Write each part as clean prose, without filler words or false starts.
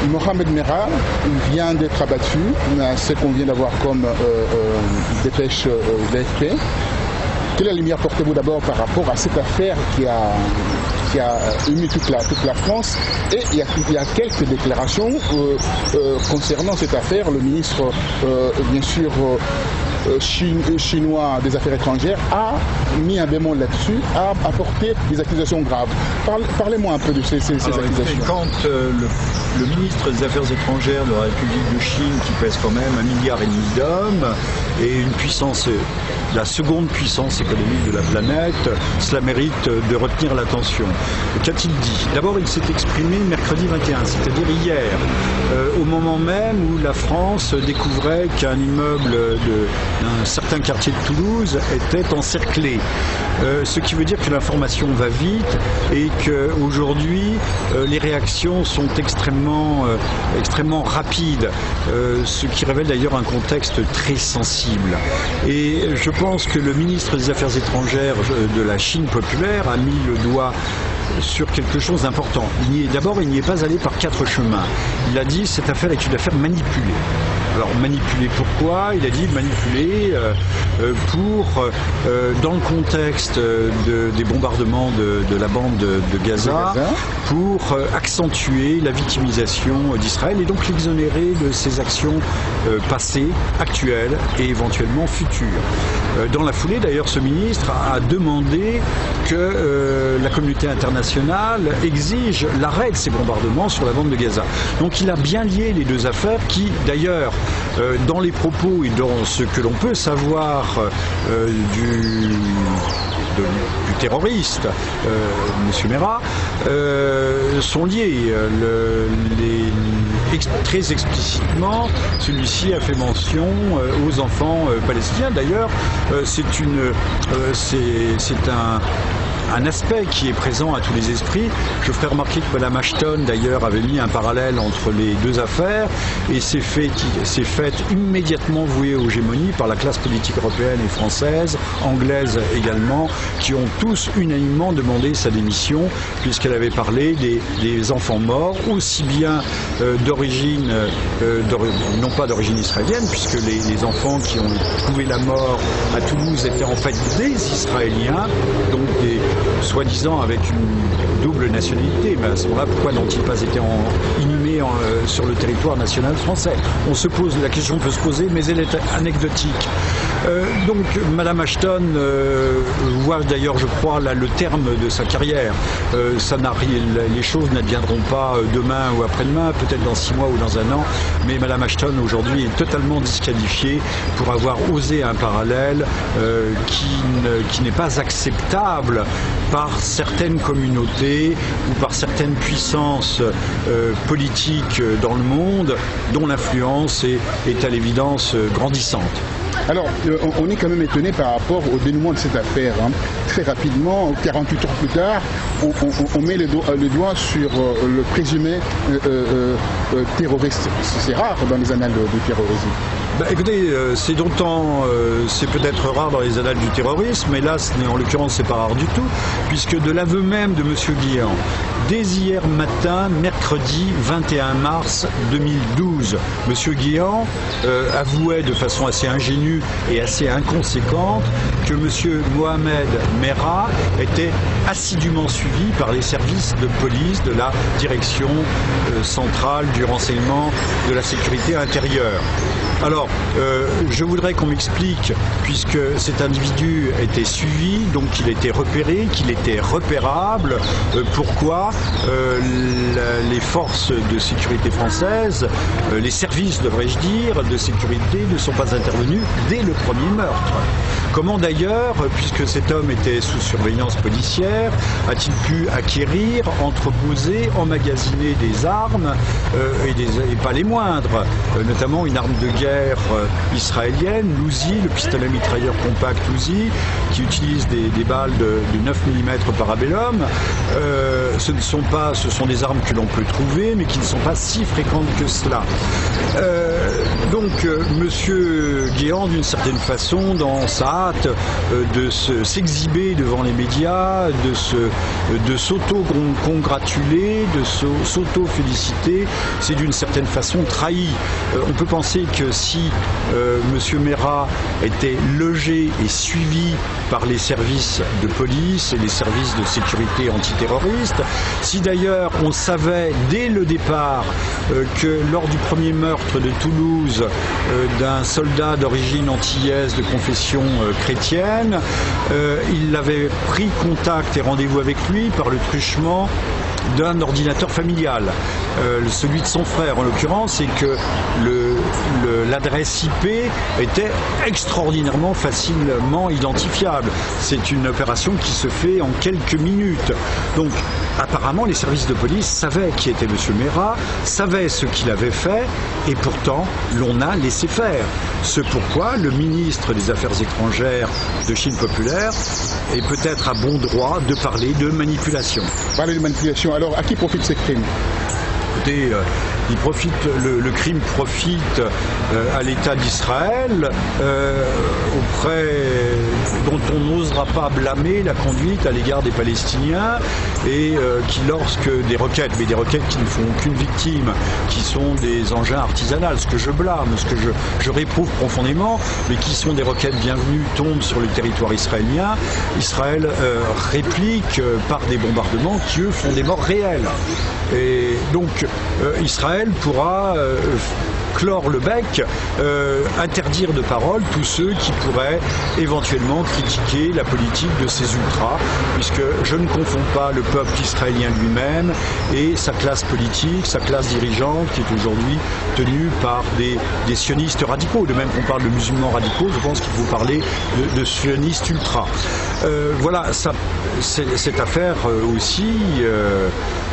Mohamed Merah vient d'être abattu, ce qu'on vient d'avoir comme dépêche d'AFP. Quelle lumière portez-vous d'abord par rapport à cette affaire qui a ému toute la France? Et il y a quelques déclarations concernant cette affaire. Le ministre, bien sûr, chinois des Affaires étrangères a mis un bémol là-dessus, a apporté des accusations graves. Parlez-moi un peu de ces accusations. Quand le ministre des Affaires étrangères de la République de Chine, qui pèse quand même 1,5 milliard d'hommes, et une puissance, la seconde puissance économique de la planète, cela mérite de retenir l'attention. Qu'a-t-il dit? D'abord, il s'est exprimé mercredi 21, c'est-à-dire hier, au moment même où la France découvrait qu'un immeuble d'un certain quartier de Toulouse était encerclé. Ce qui veut dire que l'information va vite et qu'aujourd'hui, les réactions sont extrêmement rapides, ce qui révèle d'ailleurs un contexte très sensible. Et je pense que le ministre des Affaires étrangères de la Chine populaire a mis le doigt sur quelque chose d'important. D'abord, il n'y est pas allé par 4 chemins. Il a dit cette affaire est une affaire manipulée. Alors manipuler pourquoi? Il a dit manipuler dans le contexte des bombardements de la bande de Gaza, pour accentuer la victimisation d'Israël et donc l'exonérer de ses actions passées, actuelles et éventuellement futures. Dans la foulée, d'ailleurs, ce ministre a demandé que la communauté internationale exige l'arrêt de ces bombardements sur la bande de Gaza. Donc il a bien lié les deux affaires qui, d'ailleurs, dans les propos et dans ce que l'on peut savoir du terroriste, M. Merah, sont liés. Très explicitement, celui-ci a fait mention aux enfants palestiniens. D'ailleurs, c'est un aspect qui est présent à tous les esprits. Je ferai remarquer que Mme Ashton, d'ailleurs, avait mis un parallèle entre les deux affaires et s'est fait immédiatement vouer aux gémonies par la classe politique européenne et française, anglaise également, qui ont tous unanimement demandé sa démission puisqu'elle avait parlé des enfants morts, aussi bien d'origine, non pas d'origine israélienne, puisque les enfants qui ont trouvé la mort à Toulouse étaient en fait des Israéliens, donc soi-disant avec une double nationalité. Mais à ce moment-là, pourquoi n'ont-ils pas été inhumés sur le territoire national français? La question peut se poser, mais elle est anecdotique. Donc, Mme Ashton voit d'ailleurs, je crois, là, le terme de sa carrière. Les choses n'adviendront pas demain ou après-demain, peut-être dans 6 mois ou dans 1 an, mais Mme Ashton aujourd'hui est totalement disqualifiée pour avoir osé un parallèle qui n'est pas acceptable par certaines communautés ou par certaines puissances politiques dans le monde dont l'influence est à l'évidence grandissante. Alors, on est quand même étonné par rapport au dénouement de cette affaire. Très rapidement, 48 heures plus tard, on met le doigt sur le présumé terroriste. C'est rare dans les annales du terrorisme. Écoutez, c'est peut-être rare dans les annales du terrorisme, mais là, en l'occurrence, c'est pas rare du tout, puisque de l'aveu même de M. Guéant, dès hier matin, mercredi 21 mars 2012, M. Guéant avouait de façon assez ingénue et assez inconséquente que M. Mohamed Merah était assidûment suivi par les services de police de la direction centrale du renseignement de la sécurité intérieure. Alors, je voudrais qu'on m'explique, puisque cet individu était suivi, donc qu'il était repéré, qu'il était repérable, pourquoi les forces de sécurité françaises, les services, devrais-je dire, de sécurité ne sont pas intervenus dès le premier meurtre. Comment d'ailleurs, puisque cet homme était sous surveillance policière, a-t-il pu acquérir, entreposer, emmagasiner des armes, et pas les moindres, notamment une arme de guerre israélienne, l'Uzi, le pistolet mitrailleur compact Uzi, qui utilise des balles de 9 mm parabellum. Ce sont des armes que l'on peut trouver, mais qui ne sont pas si fréquentes que cela. Donc, Monsieur Guéant, d'une certaine façon, dans sa hâte, de s'exhiber devant les médias, de s'auto-congratuler, de s'auto-féliciter. C'est d'une certaine façon trahi. On peut penser que si M. Mera était logé et suivi par les services de police et les services de sécurité antiterroriste, si d'ailleurs on savait dès le départ que lors du premier meurtre de Toulouse d'un soldat d'origine antillaise de confession chrétienne, il avait pris contact et rendez-vous avec lui par le truchement d'un ordinateur familial, celui de son frère en l'occurrence, et que l'adresse IP était extraordinairement facilement identifiable. C'est une opération qui se fait en quelques minutes. Donc apparemment les services de police savaient qui était M. Mera, savaient ce qu'il avait fait, et pourtant l'on a laissé faire. Ce pourquoi le ministre des Affaires étrangères de Chine populaire est peut-être à bon droit de parler de manipulation. Parler de manipulation. Alors, à qui profitent ces crimes ? Écoutez, le crime profite à l'État d'Israël, dont on n'osera pas blâmer la conduite à l'égard des Palestiniens, et qui, lorsque des requêtes, mais des requêtes qui ne font aucune victime, qui sont des engins artisanaux, ce que je blâme, ce que je réprouve profondément, mais qui sont des requêtes bienvenues, tombent sur le territoire israélien, Israël réplique par des bombardements qui, eux, font des morts réelles. Et donc, Israël pourra clore le bec, interdire de parole tous ceux qui pourraient éventuellement critiquer la politique de ces ultras, puisque je ne confonds pas le peuple israélien lui-même et sa classe politique, sa classe dirigeante, qui est aujourd'hui tenue par des sionistes radicaux. De même qu'on parle de musulmans radicaux, je pense qu'il faut parler de sionistes ultras. Voilà, cette affaire aussi,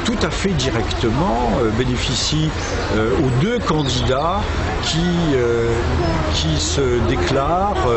tout à fait directement, bénéficie aux deux candidats qui se déclarent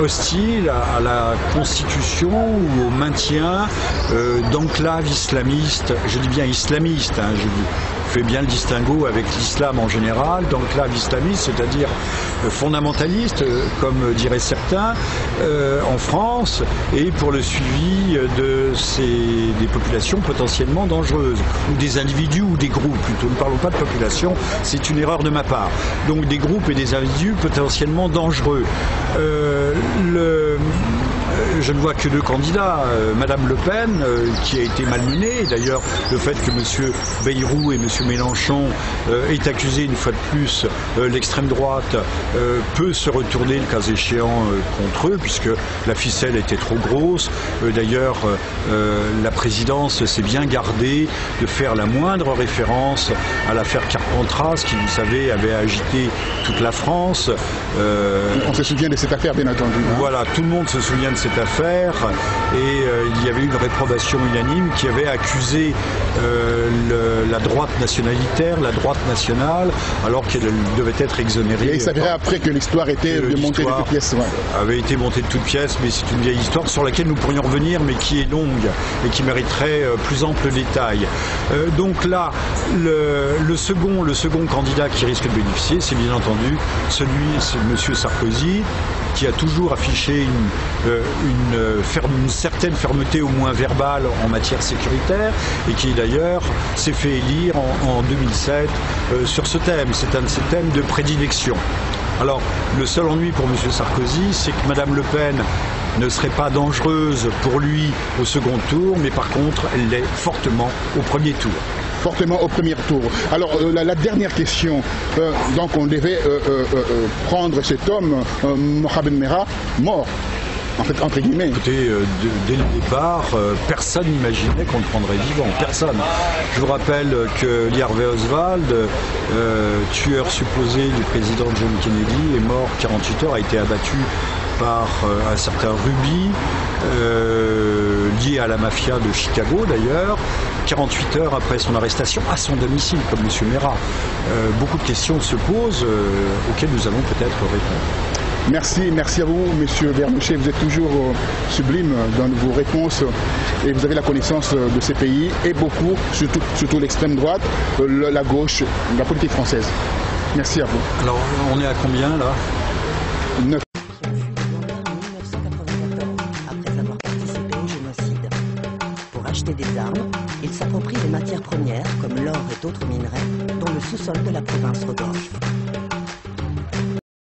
hostiles à la constitution ou au maintien d'enclaves islamistes. Je dis bien islamistes, hein, je fais bien le distinguo avec l'islam en général, d'enclaves islamistes, c'est-à-dire fondamentalistes, comme diraient certains, en France, et pour le suivi des populations potentiellement dangereuses, ou des individus ou des groupes, plutôt. Ne parlons pas de population, c'est une erreur de ma part. Donc des groupes et des individus potentiellement dangereux. Je ne vois que deux candidats, Madame Le Pen, qui a été malmenée. D'ailleurs, le fait que M. Bayrou et M. Mélenchon aient accusé une fois de plus l'extrême droite peut se retourner, le cas échéant, contre eux, puisque la ficelle était trop grosse. D'ailleurs, la présidence s'est bien gardée de faire la moindre référence à l'affaire Carpentras, qui, vous savez, avait agité toute la France. On se souvient de cette affaire, bien entendu. Voilà, tout le monde se souvient de cette affaire, et il y avait une réprobation unanime qui avait accusé la droite nationalitaire, la droite nationale, alors qu'elle devait être exonérée. Et il s'avérait après que l'histoire était montée de toutes pièces. Ouais. Avait été montée de toutes pièces, mais c'est une vieille histoire sur laquelle nous pourrions revenir, mais qui est longue et qui mériterait plus ample détail. Donc là, le second candidat qui risque de bénéficier, c'est bien entendu c'est M. Sarkozy, qui a toujours affiché une certaine fermeté, au moins verbale, en matière sécuritaire, et qui d'ailleurs s'est fait élire en 2007 sur ce thème. C'est un de ses thèmes de prédilection. Alors, le seul ennui pour M. Sarkozy, c'est que Mme Le Pen ne serait pas dangereuse pour lui au second tour, mais par contre, elle l'est fortement au premier tour. Fortement au premier tour. Alors, la dernière question. Donc, on devait prendre cet homme, Mohamed Merah, mort. En fait, entre guillemets. Écoutez, dès le départ, personne n'imaginait qu'on le prendrait vivant. Personne. Je vous rappelle que Lee Harvey Oswald, tueur supposé du président John Kennedy, est mort 48 heures, a été abattu par un certain Ruby, lié à la mafia de Chicago d'ailleurs, 48 heures après son arrestation à son domicile, comme M. Mera. Beaucoup de questions se posent auxquelles nous allons peut-être répondre. Merci à vous, Monsieur Vernochet. Vous êtes toujours sublime dans vos réponses et vous avez la connaissance de ces pays et beaucoup, surtout l'extrême droite, la gauche, la politique française. Merci à vous. Alors, on est à combien là ? 9. acheter des armes, il s'approprie des matières premières, comme l'or et d'autres minerais, dont le sous-sol de la province regorge.